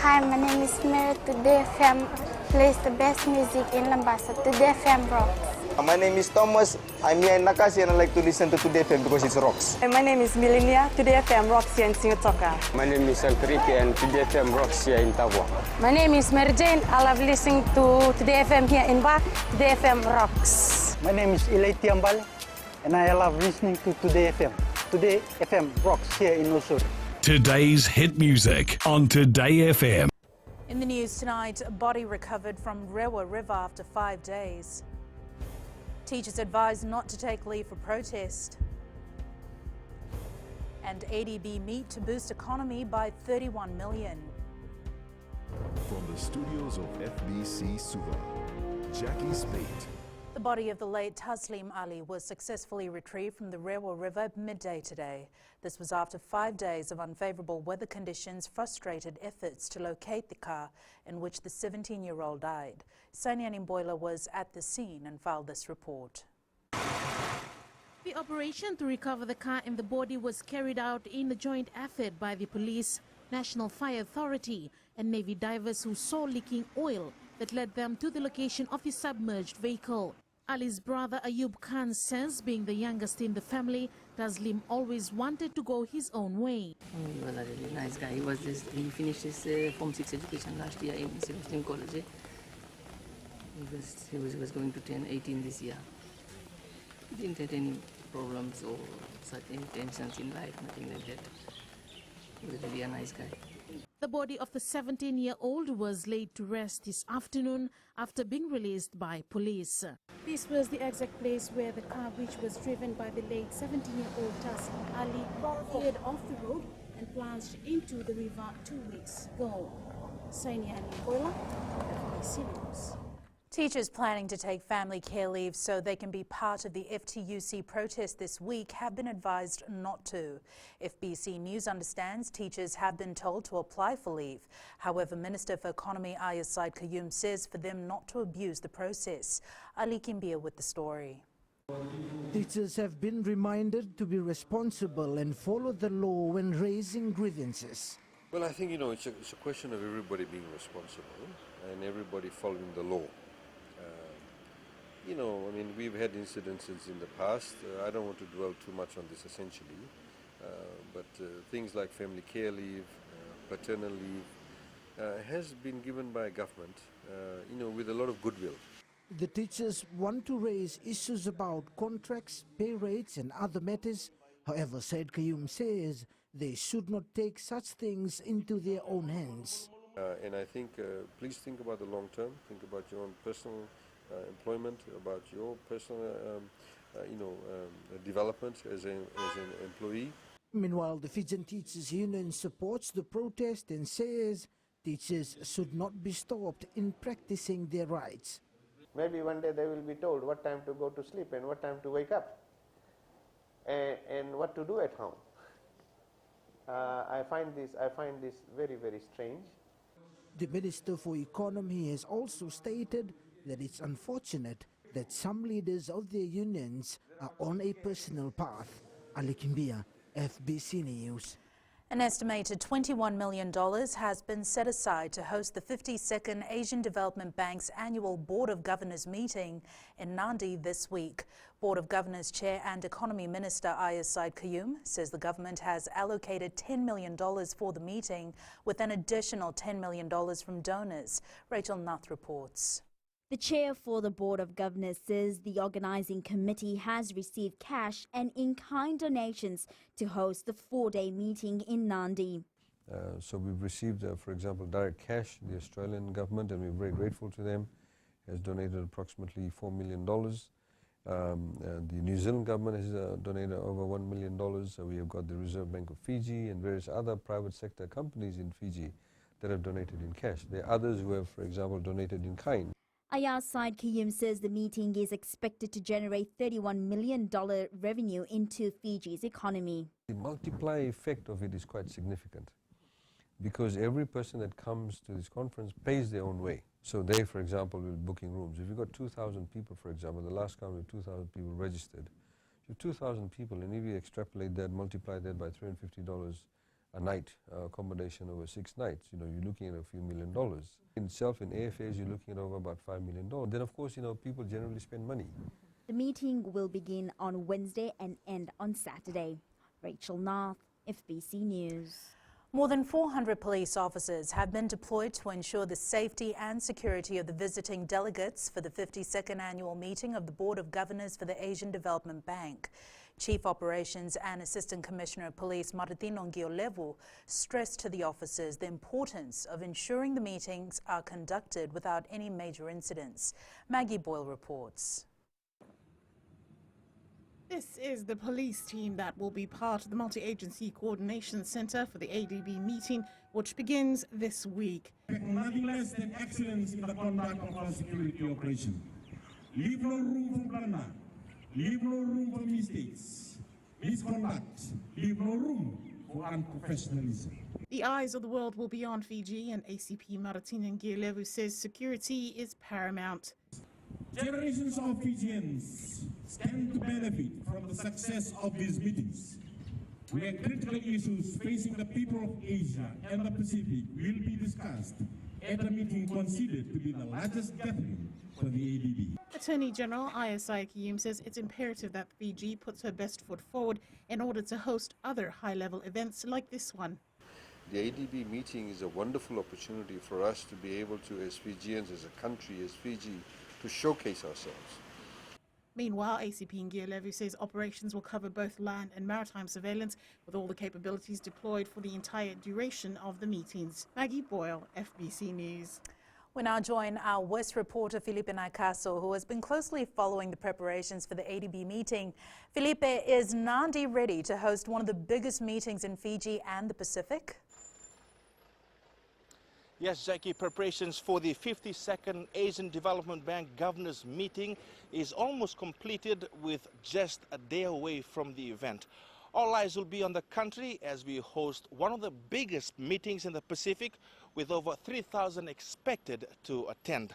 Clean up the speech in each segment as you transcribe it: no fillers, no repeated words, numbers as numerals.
Hi, my name is Mary. Today FM plays the best music in Lambasa. Today FM rocks. My name is Thomas. I'm here in Nakasi and I like to listen to Today FM because it rocks. My name is Milenia. Today FM rocks here in Singatoka. My name is Alkriki and Today FM rocks here in Tabwa. My name is Mary Jane. I love listening to Today FM here in Ba. Today FM rocks. My name is Ilay Tiambal and I love listening to Today FM. Today FM rocks here in Usur. Today's hit music on Today FM. In the news tonight, a body recovered from Rewa River after 5 days. Teachers advised not to take leave for protest. And ADB meet to boost economy by 31 million. From the studios of FBC Suva, Jackie Spate. The body of the late Taslim Ali was successfully retrieved from the Rewa River at midday today. This was after 5 days of unfavourable weather conditions frustrated efforts to locate the car in which the 17-year-old died. Sonia Nimboila was at the scene and filed this report. The operation to recover the car and the body was carried out in a joint effort by the police, National Fire Authority and Navy divers who saw leaking oil that led them to the location of the submerged vehicle. Ali's brother Ayub Khan says, being the youngest in the family, Taslim always wanted to go his own way. He was a really nice guy. He finished his Form 6 education last year in Muslim College. He was going to turn 18 this year. He didn't have any problems or such intentions in life, nothing like that. He was really a nice guy. The body of the 17-year-old was laid to rest this afternoon after being released by police. This was the exact place where the car, which was driven by the late 17-year-old Taslim Ali, veered off the road and plunged into the river 2 weeks ago. Sonia Nimboila, FBC News. Teachers planning to take family care leave so they can be part of the FTUC protest this week have been advised not to. FBC News understands teachers have been told to apply for leave. However, Minister for Economy Ayaz Said Qayyum says for them not to abuse the process. Ali Kimbia with the story. Teachers have been reminded to be responsible and follow the law when raising grievances. Well, I think, it's a question of everybody being responsible and everybody following the law. We've had incidences in the past. I don't want to dwell too much on this essentially, but things like family care leave, paternal leave, has been given by government, with a lot of goodwill. The teachers want to raise issues about contracts, pay rates and other matters. However, Said Qayyum says they should not take such things into their own hands. And I think, please think about the long term, think about your own personal employment, about your personal, development as an employee. Meanwhile, the Fijian Teachers Union supports the protest and says teachers should not be stopped in practicing their rights. Maybe one day they will be told what time to go to sleep and what time to wake up and what to do at home. I find this very, very strange. The Minister for Economy has also stated that it's unfortunate that some leaders of their unions are on a personal path. Ali Kimbia, FBC News. An estimated $21 million has been set aside to host the 52nd Asian Development Bank's annual Board of Governors meeting in Nandi this week. Board of Governors Chair and Economy Minister Ayaz Said Qayyum says the government has allocated $10 million for the meeting, with an additional $10 million from donors. Rachel Nath reports. The chair for the Board of Governors says the organising committee has received cash and in-kind donations to host the 4-day meeting in Nandi. So we've received, for example, direct cash. The Australian government, and we're very grateful to them, has donated approximately $4 million. The New Zealand government has donated over $1 million. We have got the Reserve Bank of Fiji and various other private sector companies in Fiji that have donated in cash. There are others who have, for example, donated in kind. Ayaz Said Qayyum says the meeting is expected to generate $31 million revenue into Fiji's economy. The multiplier effect of it is quite significant because every person that comes to this conference pays their own way. So they, for example, will be booking rooms. If you've got 2,000 people, for example, the last count we had 2,000 people registered. So 2,000 people, and if you extrapolate that, multiply that by $350 a night accommodation over 6 nights, you're looking at a few $1 million. In itself, in airfares, you're looking at over about $5 million. Then, of course, people generally spend money. The meeting will begin on Wednesday and end on Saturday. Rachel North, FBC News. More than 400 police officers have been deployed to ensure the safety and security of the visiting delegates for the 52nd annual meeting of the Board of Governors for the Asian Development Bank. Chief Operations and Assistant Commissioner of Police Martino Ngiolevu stressed to the officers the importance of ensuring the meetings are conducted without any major incidents. Maggie Boyle reports. This is the police team that will be part of the Multi-Agency Coordination Center for the ADB meeting, which begins this week. Nothing less than excellence in the conduct of our security operation. Leave no room for blunder. Leave no room for mistakes, misconduct. Leave no room for unprofessionalism. The eyes of the world will be on Fiji, and ACP Martino Ngiolevu says security is paramount. Generations of Fijians stand to benefit from the success of these meetings, where critical issues facing the people of Asia and the Pacific will be discussed at a meeting considered to be the largest gathering for the ADB. Attorney General Isai Kiyum says it's imperative that Fiji puts her best foot forward in order to host other high-level events like this one. The ADB meeting is a wonderful opportunity for us to be able to, as Fijians, as a country, as Fiji, to showcase ourselves. Meanwhile, ACP Ngiolevu says operations will cover both land and maritime surveillance, with all the capabilities deployed for the entire duration of the meetings. Maggie Boyle, FBC News. We now join our West reporter Felipe Naikaso, who has been closely following the preparations for the ADB meeting. Felipe, is Nandi ready to host one of the biggest meetings in Fiji and the Pacific? Yes, Jackie, preparations for the 52nd Asian Development Bank Governors Meeting is almost completed, with just a day away from the event. All eyes will be on the country as we host one of the biggest meetings in the Pacific, with over 3,000 expected to attend.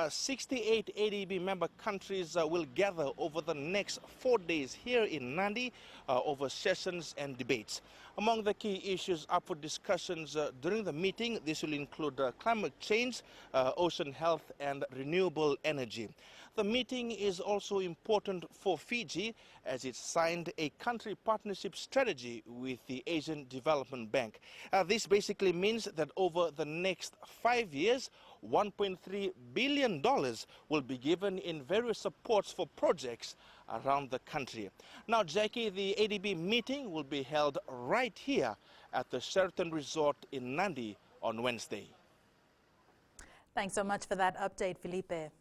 68 ADB member countries will gather over the next 4 days here in Nadi over sessions and debates. Among the key issues up for discussions during the meeting, this will include climate change, ocean health and renewable energy. The meeting is also important for Fiji as it signed a country partnership strategy with the Asian Development Bank. This basically means that over the next 5 years, $1.3 billion will be given in various supports for projects around the country. Now, Jackie, the ADB meeting will be held right here at the Sheraton Resort in Nadi on Wednesday. Thanks so much for that update, Felipe.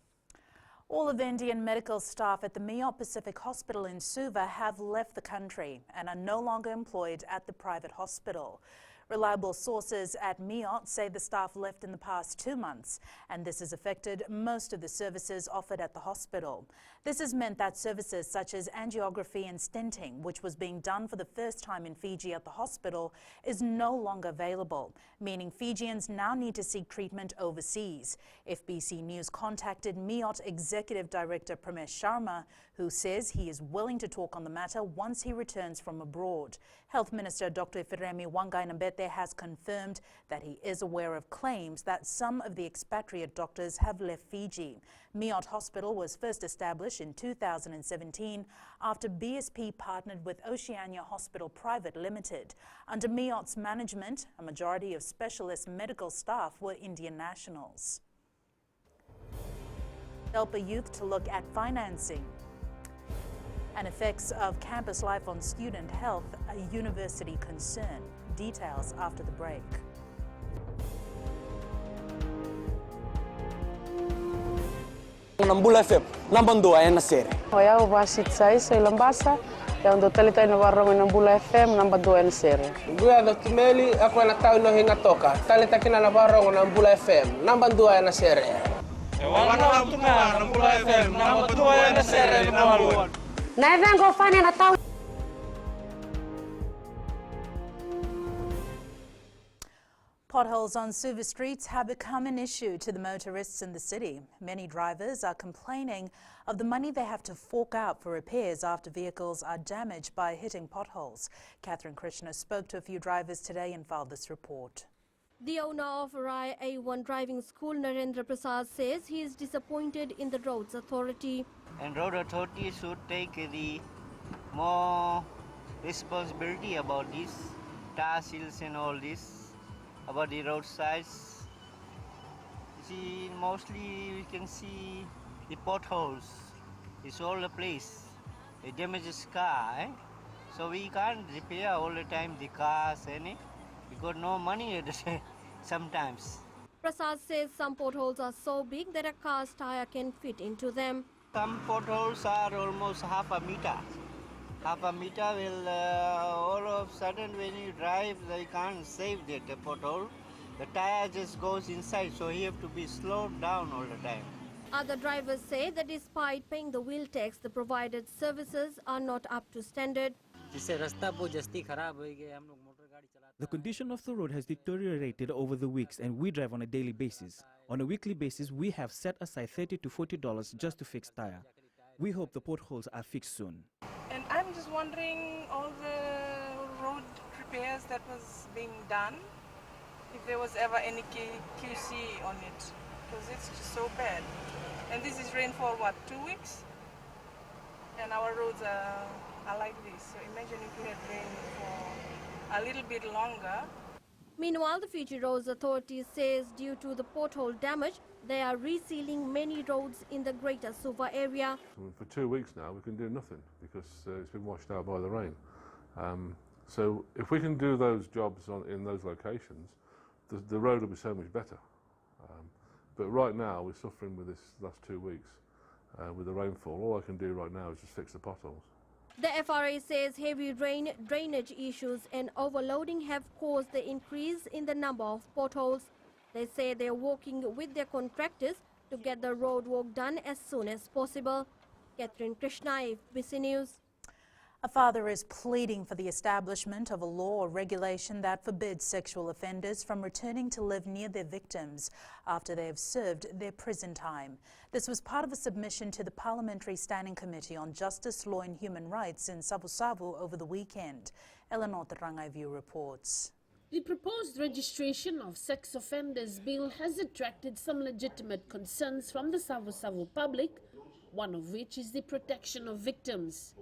All of the Indian medical staff at the Miot Pacific Hospital in Suva have left the country and are no longer employed at the private hospital. Reliable sources at Miot say the staff left in the past 2 months, and this has affected most of the services offered at the hospital. This has meant that services such as angiography and stenting, which was being done for the first time in Fiji at the hospital, is no longer available, meaning Fijians now need to seek treatment overseas. FBC News contacted Miot Executive Director Pramesh Sharma, who says he is willing to talk on the matter once he returns from abroad. Health Minister Dr. Ifiremi Wangainambete has confirmed that he is aware of claims that some of the expatriate doctors have left Fiji. Miot Hospital was first established in 2017 after BSP partnered with Oceania Hospital Private Limited. Under Miot's management, a majority of specialist medical staff were Indian nationals. Help a youth to look at financing and effects of campus life on student health, a university concern. Details after the break. Nambula FM, nambandua ya nasere. Oya uvasit sai sai lambasa, ya ndo talita ina warong nambula FM nambandua ya nasere. Dua do kimeli ako na tao no hinga toka. Talita kina na warong nambula FM, nambandua ya nasere. Wana mtuma nambula FM, nambandua ya nasere mwalu. Na vengo fanya na tao. Potholes on Suva streets have become an issue to the motorists in the city. Many drivers are complaining of the money they have to fork out for repairs after vehicles are damaged by hitting potholes. Catherine Krishna spoke to a few drivers today and filed this report. The owner of Rai A1 driving school, Narendra Prasad, says he is disappointed in the roads authority. And road authority should take the more responsibility about this, tar seals and all this. About the roadsides, see, mostly we can see the potholes. It's all the place. The damages car, so we can't repair all the time the cars, we got no money sometimes. Prasad says some potholes are so big that a car's tire can fit into them. Some potholes are almost half a meter. Half a meter will all of a sudden when you drive, they can't save that pothole. The tire just goes inside, so you have to be slowed down all the time. Other drivers say that despite paying the wheel tax, the provided services are not up to standard. The condition of the road has deteriorated over the weeks and we drive on a daily basis. On a weekly basis, we have set aside $30 to $40 just to fix tire. We hope the potholes are fixed soon. And I'm just wondering all the road repairs that was being done, if there was ever any QC on it, because it's just so bad. And this is rainfall, what, 2 weeks? And our roads are like this. So imagine if we had rain for a little bit longer. Meanwhile, the Fiji Roads Authority says due to the pothole damage, they are resealing many roads in the greater Suva area. For 2 weeks now we can do nothing because it's been washed out by the rain. So if we can do those jobs in those locations, the road will be so much better. But right now we're suffering with this last 2 weeks with the rainfall. All I can do right now is just fix the potholes. The FRA says heavy rain, drainage issues and overloading have caused the increase in the number of potholes. They say they're working with their contractors to get the road work done as soon as possible. Catherine Krishna, FBC News. A father is pleading for the establishment of a law or regulation that forbids sexual offenders from returning to live near their victims after they have served their prison time. This was part of a submission to the Parliamentary Standing Committee on Justice, Law and Human Rights in Savu over the weekend. Eleanor Terangaivu reports. The proposed registration of sex offenders bill has attracted some legitimate concerns from the Savu public, one of which is the protection of victims.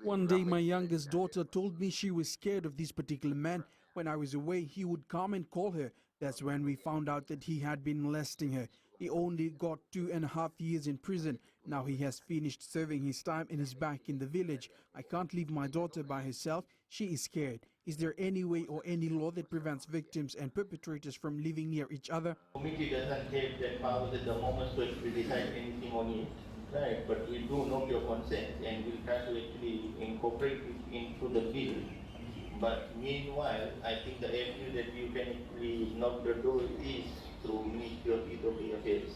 One day my youngest daughter told me she was scared of this particular man. When I was away, he would come and call her. That's when we found out that he had been molesting her. He only got 2.5 years in prison. Now he has finished serving his time and is back in the village. I can't leave my daughter by herself. She is scared. Is there any way or any law that prevents victims and perpetrators from living near each other? The committee doesn't have that power at the moment to actually decide anything on it. Right, but we do note your consent and we'll try to actually incorporate it into the bill. But meanwhile, I think the avenue that you can actually knock the door is through Ministry of Interior Affairs.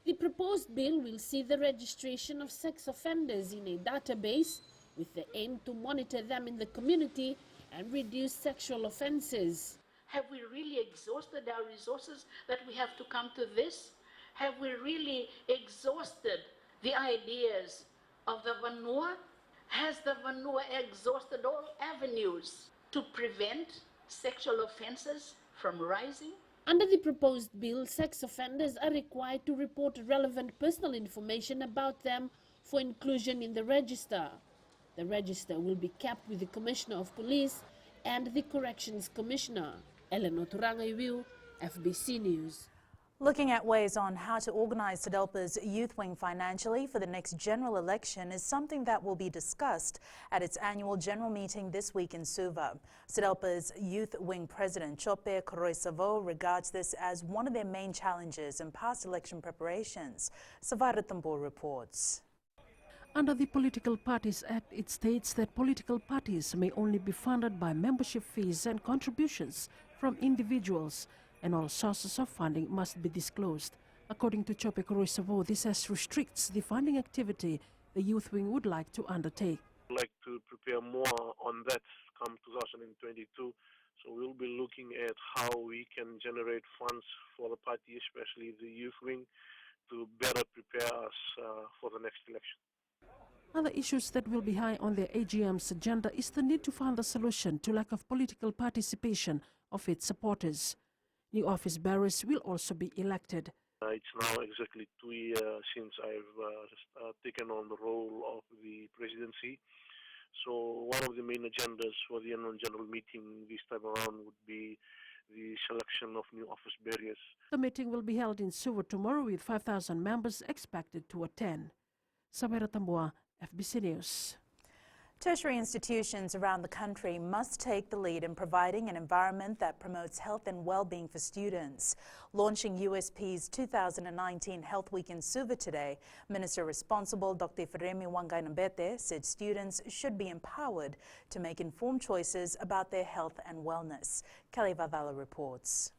The proposed bill will see the registration of sex offenders in a database with the aim to monitor them in the community and reduce sexual offenses. Have we really exhausted our resources that we have to come to this? Have we really exhausted the ideas of the Vanua? Has the Vanua exhausted all avenues to prevent sexual offences from rising? Under the proposed bill, sex offenders are required to report relevant personal information about them for inclusion in the register. The register will be kept with the Commissioner of Police and the Corrections Commissioner. Eleanor Turangaiwiu, FBC News. Looking at ways on how to organise SEDELPA's youth wing financially for the next general election is something that will be discussed at its annual general meeting this week in Suva. SEDELPA's youth wing president, Chope Koroisavo, regards this as one of their main challenges in past election preparations. Savaratambo reports. Under the Political Parties Act, it states that political parties may only be funded by membership fees and contributions from individuals, and all sources of funding must be disclosed. According to Chope Koroisavo, this restricts the funding activity the youth wing would like to undertake. I'd like to prepare more on that come 2022 So we'll be looking at how we can generate funds for the party, especially the youth wing, to better prepare us for the next election. Other issues that will be high on the AGM's agenda is the need to find a solution to lack of political participation of its supporters. New office bearers will also be elected. It's now exactly 2 years since I've taken on the role of the presidency. So one of the main agendas for the annual general meeting this time around would be the selection of new office bearers. The meeting will be held in Suva tomorrow with 5,000 members expected to attend. Samira Tambua, FBC News. Tertiary institutions around the country must take the lead in providing an environment that promotes health and well-being for students. Launching USP's 2019 Health Week in Suva today, Minister responsible Dr. FIJIANS Wangai-Nambete said students should be empowered to make informed choices about their health and wellness. Kelly Vavala reports.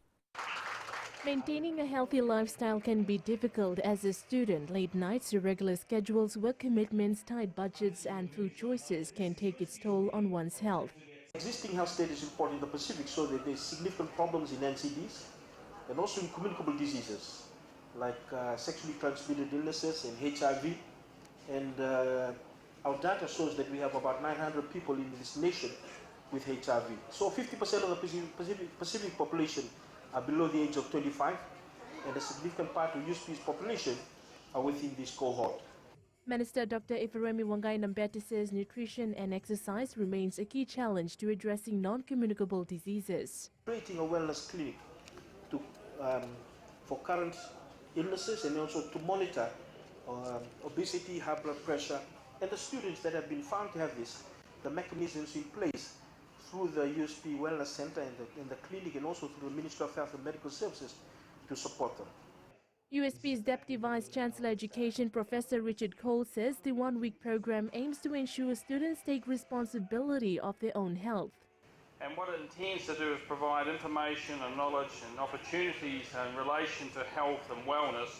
Maintaining a healthy lifestyle can be difficult as a student. Late nights, irregular schedules, work commitments, tight budgets and food choices can take its toll on one's health. Existing health status report in the Pacific show that there's significant problems in NCDs and also in communicable diseases like sexually transmitted illnesses and HIV. And our data shows that we have about 900 people in this nation with HIV. So 50% of the Pacific population are below the age of 25, and a significant part of USP's population are within this cohort. Minister Dr. FIJIANS Wangai-Nambete says nutrition and exercise remains a key challenge to addressing non-communicable diseases. Creating a wellness clinic for current illnesses and also to monitor obesity, high blood pressure, and the students that have been found to have this, the mechanisms in place through the USP Wellness Center and the clinic and also through the Ministry of Health and Medical Services to support them. USP's Deputy Vice Chancellor Education Professor Richard Cole says the one-week program aims to ensure students take responsibility of their own health. And what it intends to do is provide information and knowledge and opportunities in relation to health and wellness,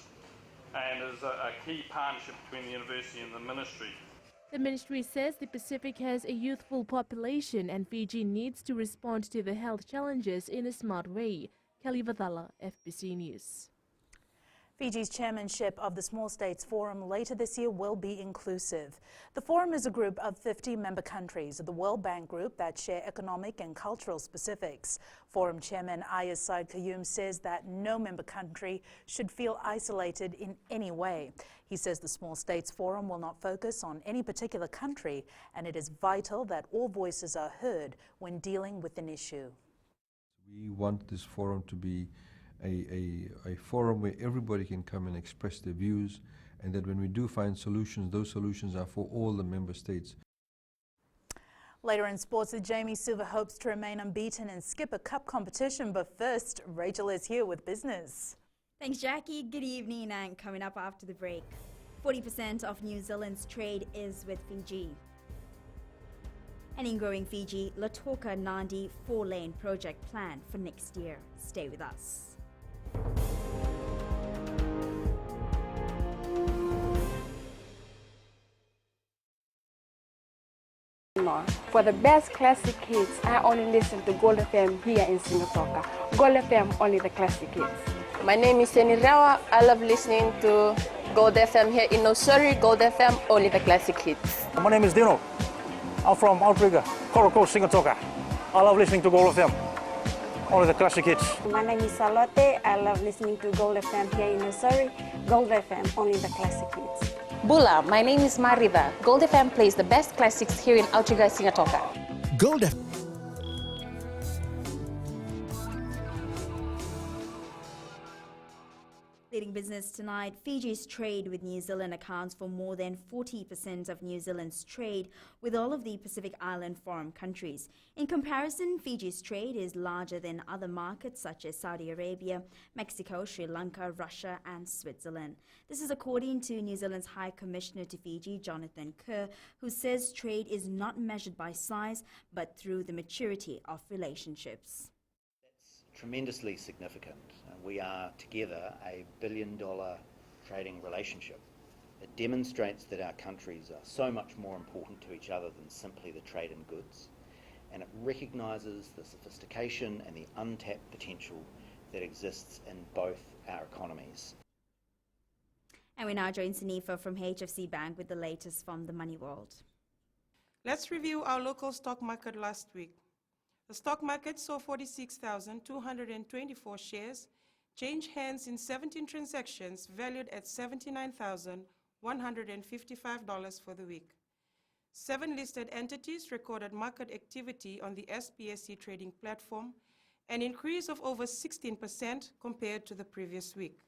and is a key partnership between the university and the ministry. The ministry says the Pacific has a youthful population and Fiji needs to respond to the health challenges in a smart way. Kelly Vadala, FBC News. Fiji's chairmanship of the Small States Forum later this year will be inclusive. The forum is a group of 50 member countries of the World Bank Group that share economic and cultural specifics. Forum Chairman Ayaz Said Qayyum says that no member country should feel isolated in any way. He says the Small States Forum will not focus on any particular country, and it is vital that all voices are heard when dealing with an issue. We want this forum to be a forum where everybody can come and express their views, and that when we do find solutions, those solutions are for all the member states. Later in sports, Jamie Suva hopes to remain unbeaten and skip a cup competition, but first, Rachel is here with business. Thanks, Jackie. Good evening, and coming up after the break, 40% of New Zealand's trade is with Fiji. And in growing Fiji, Lautoka Nandi 4-lane project plan for next year. Stay with us. For the best classic hits, I only listen to Gold FM here in Singapore. Gold FM, only the classic hits. My name is Seni Rawa. I love listening to Gold FM here in Nosuri. Gold FM, only the classic hits. My name is Dino. I'm from Outrigger, Coral Coast, Singapore. I love listening to Gold FM, only the classic hits. My name is Salote. I love listening to Gold FM here in Nosuri. Gold FM, only the classic hits. Bula, my name is Marida. Gold FM plays the best classics here in Outrigger, Singapore. Gold FM. Leading business tonight, Fiji's trade with New Zealand accounts for more than 40% of New Zealand's trade with all of the Pacific Island Forum countries. In comparison, Fiji's trade is larger than other markets such as Saudi Arabia, Mexico, Sri Lanka, Russia and Switzerland. This is according to New Zealand's High Commissioner to Fiji, Jonathan Kerr, who says trade is not measured by size but through the maturity of relationships. Tremendously significant. We are together a $1 billion trading relationship. It demonstrates that our countries are so much more important to each other than simply the trade in goods. and it recognises the sophistication and the untapped potential that exists in both our economies. And we now join Sanifa from HFC Bank with the latest from the Money World. Let's review our local stock market last week. The stock market saw 46,224 shares change hands in 17 transactions valued at $79,155 for the week. 7 listed entities recorded market activity on the SPSC trading platform, an increase of over 16% compared to the previous week.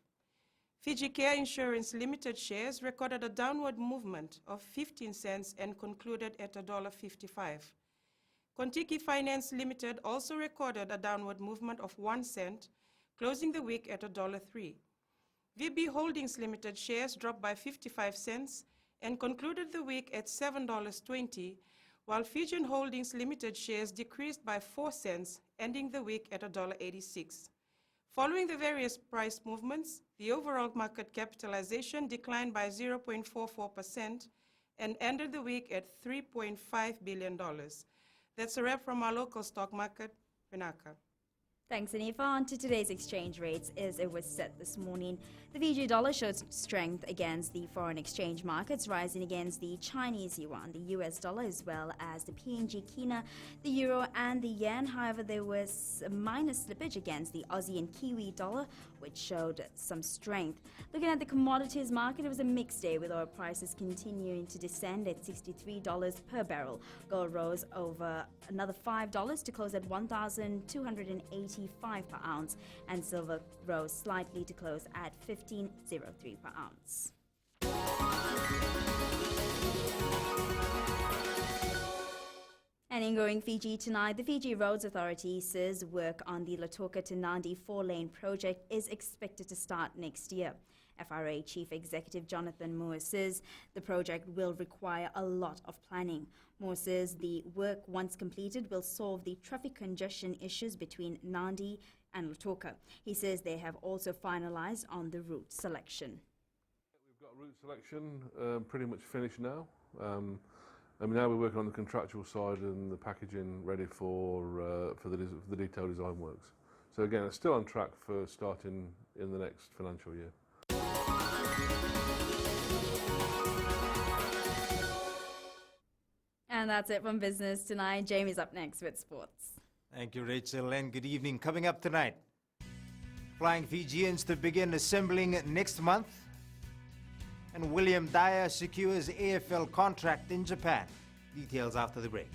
Fiji Care Insurance Limited shares recorded a downward movement of 15 cents and concluded at $1.55. Kontiki Finance Limited also recorded a downward movement of 1 cent, closing the week at $1.03. VB Holdings Limited shares dropped by 55 cents and concluded the week at $7.20, while Fijian Holdings Limited shares decreased by 4 cents, ending the week at $1.86. Following the various price movements, the overall market capitalization declined by 0.44% and ended the week at $3.5 billion. That's a wrap from our local stock market, Renaka. Thanks, Anifa. On to today's exchange rates as it was set this morning. The Fiji dollar showed strength against the foreign exchange markets, rising against the Chinese yuan, the US dollar, as well as the PNG kina, the euro, and the yen. However, there was a minor slippage against the Aussie and Kiwi dollar, which showed some strength. Looking at the commodities market, it was a mixed day with oil prices continuing to descend at $63 per barrel. Gold rose over another $5 to close at $1,285 per ounce, and silver rose slightly to close at $15.03 per ounce. And in Going Fiji tonight, the Fiji Roads Authority says work on the Lautoka to Nadi 4-lane project is expected to start next year. FRA Chief Executive Jonathan Moore says the project will require a lot of planning. Moore says the work, once completed, will solve the traffic congestion issues between Nadi and Lautoka. He says they have also finalized on the route selection. We've got route selection pretty much finished now. Now we're working on the contractual side and the packaging ready for the detailed design works. So again, it's still on track for starting in the next financial year. And that's it from business tonight. Jamie's up next with sports. Thank you, Rachel, and good evening. Coming up tonight, Flying Fijians to begin assembling next month, and William Dyer secures AFL contract in Japan. Details after the break.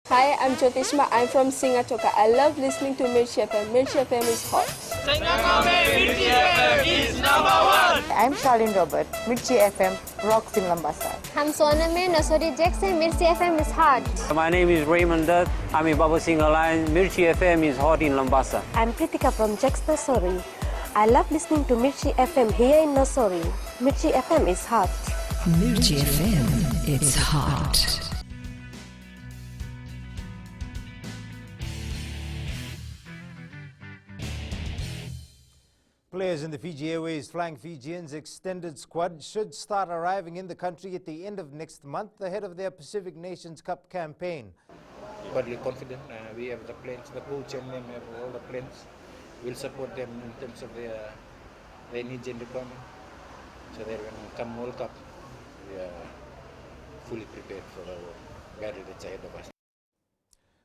Hi, I'm Jyotishma. I'm from Singatoka. I love listening to Mirchi FM. Mirchi FM is hot. Mirchi FM is #1. I'm Charlene Robert. Mirchi FM rocks in Lambasa. I'm Soname Nasori Jackson. Mirchi FM is hot. My name is Raymond Dutt. I'm in Baba Singh Alliance. Mirchi FM is hot in Lambasa. I'm Kritika from Jax Nasori. I love listening to Mirchi FM here in Nasori. Mirchi FM is hot. Mirchi FM, it's hot. Players in the Fiji Airways Flying Fijians extended squad should start arriving in the country at the end of next month ahead of their Pacific Nations Cup campaign. Badly confident. We have the planes, the coach and them have all the planes. We'll support them in terms of their needs and requirements. So that when we come World Cup, we are fully prepared for our battle that's ahead of us.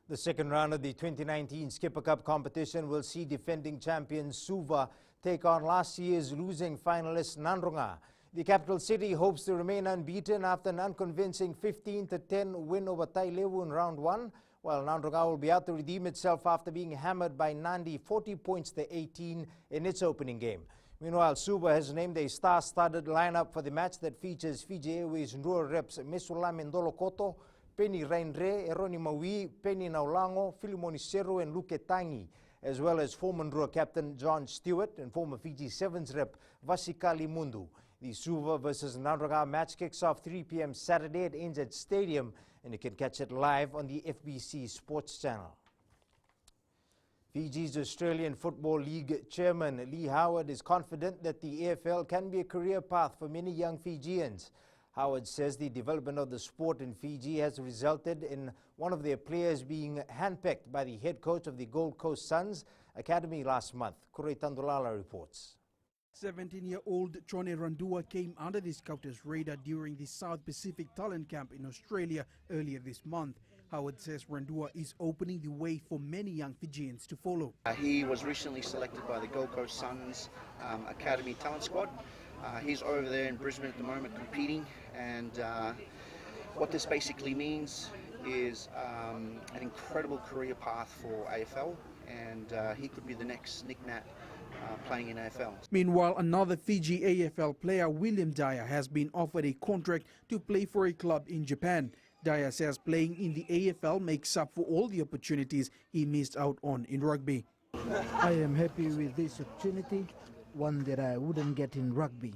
The second round of the 2019 Skipper Cup competition will see defending champion Suva take on last year's losing finalist Nandronga. The capital city hopes to remain unbeaten after an unconvincing 15-10 win over Tailewu in round 1, while Nandronga will be out to redeem itself after being hammered by Nandi 40 points to 18 in its opening game. Meanwhile, Suva has named a star-studded lineup for the match that features Fiji Airways Ndua reps Mesula Mendolo-Koto, Penny Rainre, Eroni Maui, Penny Naulango, Filimoni Seru, and Luke Tangi, as well as former Ndua captain John Stewart and former Fiji Sevens rep Vasikali Mundu. The Suva versus Nandronga match kicks off 3 p.m. Saturday at NZ Stadium, and you can catch it live on the FBC Sports Channel. Fiji's Australian Football League chairman Lee Howard is confident that the AFL can be a career path for many young Fijians. Howard says the development of the sport in Fiji has resulted in one of their players being handpicked by the head coach of the Gold Coast Suns Academy last month. Kurei Tandulala reports. 17-year-old Chone Randua came under the scouters' radar during the South Pacific Talent Camp in Australia earlier this month. Howard says Randua is opening the way for many young Fijians to follow. He was recently selected by the Gold Coast Suns Academy Talent Squad. He's over there in Brisbane at the moment competing, and what this basically means is an incredible career path for AFL, and he could be the next Nick Nat playing in AFL. Meanwhile, another Fiji AFL player, William Dyer, has been offered a contract to play for a club in Japan. Dyer says playing in the AFL makes up for all the opportunities he missed out on in rugby. I am happy with this opportunity, one that I wouldn't get in rugby.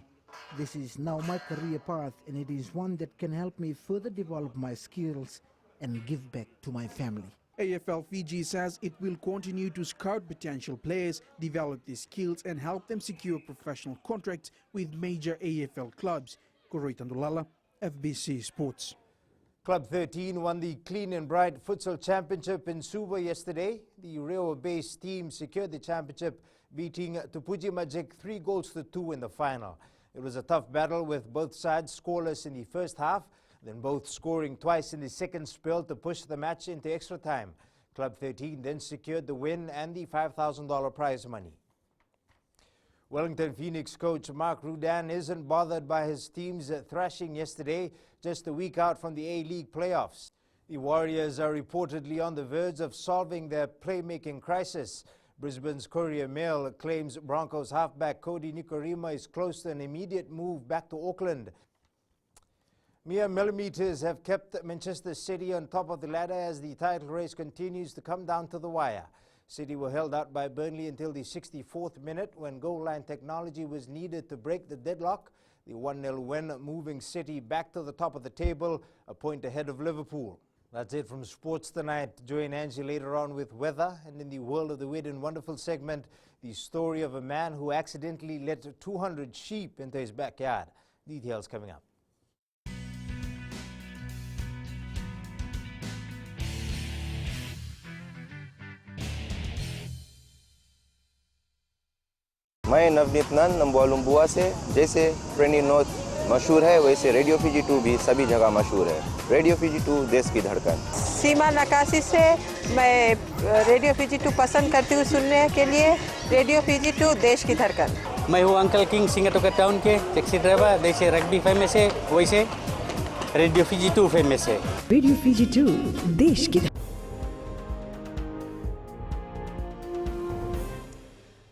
This is now my career path, and it is one that can help me further develop my skills and give back to my family. AFL Fiji says it will continue to scout potential players, develop their skills and help them secure professional contracts with major AFL clubs. Kurei Tandulala, FBC Sports. Club 13 won the Clean and Bright Futsal Championship in Suva yesterday. The Rewa-based team secured the championship, beating Tupuji Magic 3-2 in the final. It was a tough battle with both sides scoreless in the first half, then both scoring twice in the second spell to push the match into extra time. Club 13 then secured the win and the $5,000 prize money. Wellington Phoenix coach Mark Rudan isn't bothered by his team's thrashing yesterday, just a week out from the A-League playoffs. The Warriors are reportedly on the verge of solving their playmaking crisis. Brisbane's Courier Mail claims Broncos halfback Cody Nikorima is close to an immediate move back to Auckland. Mere millimetres have kept Manchester City on top of the ladder as the title race continues to come down to the wire. City were held out by Burnley until the 64th minute when goal line technology was needed to break the deadlock. The 1-0 win moving City back to the top of the table, a point ahead of Liverpool. That's it from sports tonight. Join Angie later on with weather, and in the World of the Weird and Wonderful segment, the story of a man who accidentally let 200 sheep into his backyard. Details coming up. मैं नवनीत नंद नंबुआ लुम्बुआ से। जैसे trainee north मशहूर है, वैसे radio Fiji 2 भी सभी जगह मशहूर है। रेडियो फीजी 2 देश की धड़कन। सीमा नकाशी से मैं रेडियो फीजी 2 पसंद करती हूँ सुनने के लिए। रेडियो फीजी 2 देश की धड़कन। मैं हूँ अंकल किंग सिंगाटोका टाउन के टैक्सी ड्राइवर। जैसे रग्बी फेमस है, वैसे रेडियो फीजी 2 फेमस है। रेडियो फीजी 2 देश की।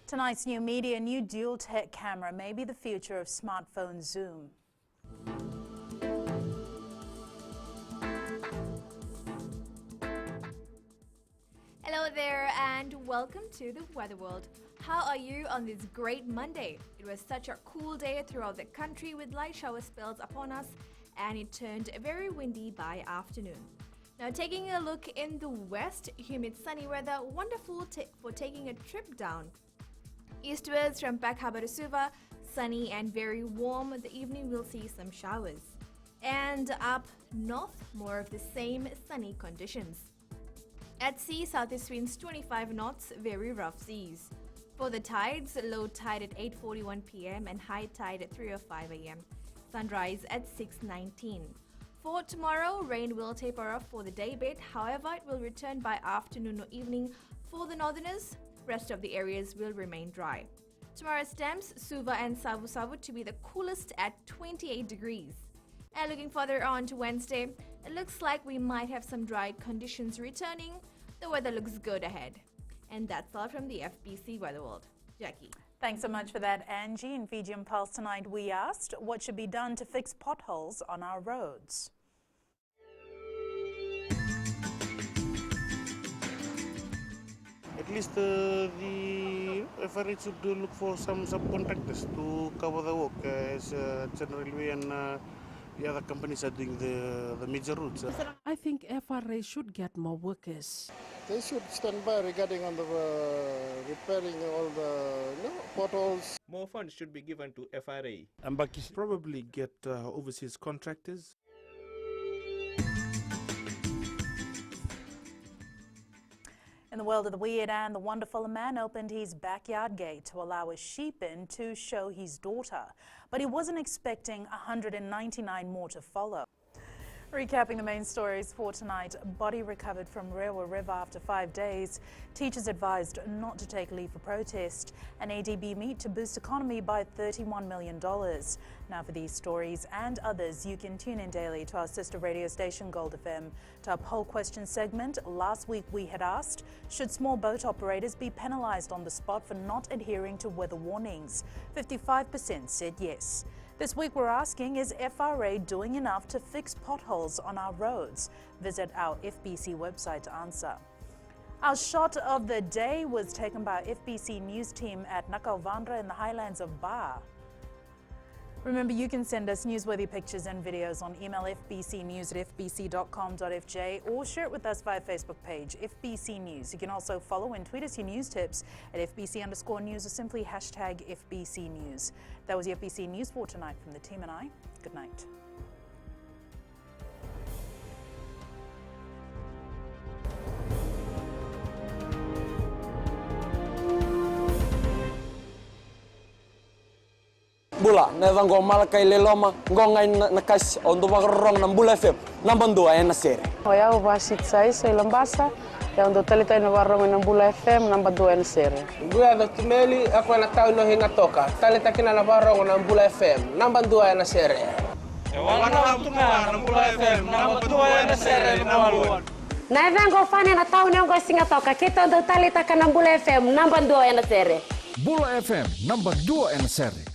Tonight's new media, new dual tech camera may be the future of smartphone zoom. Hello there and welcome to the Weather World. How are you on this great Monday? It was such a cool day throughout the country with light shower spells upon us, and it turned very windy by afternoon. Now taking a look in the west, humid sunny weather, wonderful for taking a trip down. Eastwards from Peck Harbour to Suva, sunny and very warm. In the evening we'll see some showers. And up north, more of the same sunny conditions. At sea, southeast winds 25 knots, very rough seas. For the tides, low tide at 8:41 p.m. and high tide at 3:05 a.m. Sunrise at 6:19. For tomorrow, rain will taper off for the day bit. However, it will return by afternoon or evening for the northerners. Rest of the areas will remain dry. Tomorrow stamps Suva and Savu Savu to be the coolest at 28 degrees. And looking further on to Wednesday, it looks like we might have some dry conditions returning. The weather looks good ahead. And that's all from the FBC Weather World. Jackie. Thanks so much for that, Angie. In Fijian Pulse tonight, we asked what should be done to fix potholes on our roads. At least the FRA should look for some subcontractors to cover the work, as General Railway and the other companies are doing the major routes. I think FRA should get more workers. They should stand by regarding on the repairing all the potholes. More funds should be given to FRA. And probably get overseas contractors. In the world of the weird and the wonderful, a man opened his backyard gate to allow a sheep in to show his daughter, but he wasn't expecting 199 more to follow. Recapping the main stories for tonight, body recovered from Rewa River after 5 days, teachers advised not to take leave for protest, and ADB meet to boost economy by $31 million. Now for these stories and others, you can tune in daily to our sister radio station Gold FM. To our poll question segment, last week we had asked, should small boat operators be penalised on the spot for not adhering to weather warnings? 55% said yes. This week we're asking, is FRA doing enough to fix potholes on our roads? Visit our FBC website to answer. Our shot of the day was taken by our FBC news team at Nakalvandra in the highlands of Ba. Remember, you can send us newsworthy pictures and videos on email fbcnews@fbc.com.fj or share it with us via Facebook page, FBC News. You can also follow and tweet us your news tips at FBC_news or simply hashtag FBC News. That was the FBC News for tonight from the team and I. Good night. Bula, nevang go malakai leloma, ngongai nakas untuk makarong ng Bula FM, nambang 2 na sere. Hoya ubasit sai sa Ilambasa, ya untuk talita na warong ng Bula FM, nambang 2 na sere. Guya do Timeli, ako na tao no hinga toka, talita kina na warong ng Bula FM, nambang 2 na sere. Warong tunga ng Bula FM, nambang 2 na sere nawaluan. Nevang go fani na tao no go singa toka, kita untuk talita ka ng Bula FM, nambang 2 na sere. Bula FM, nambang 2 na sere.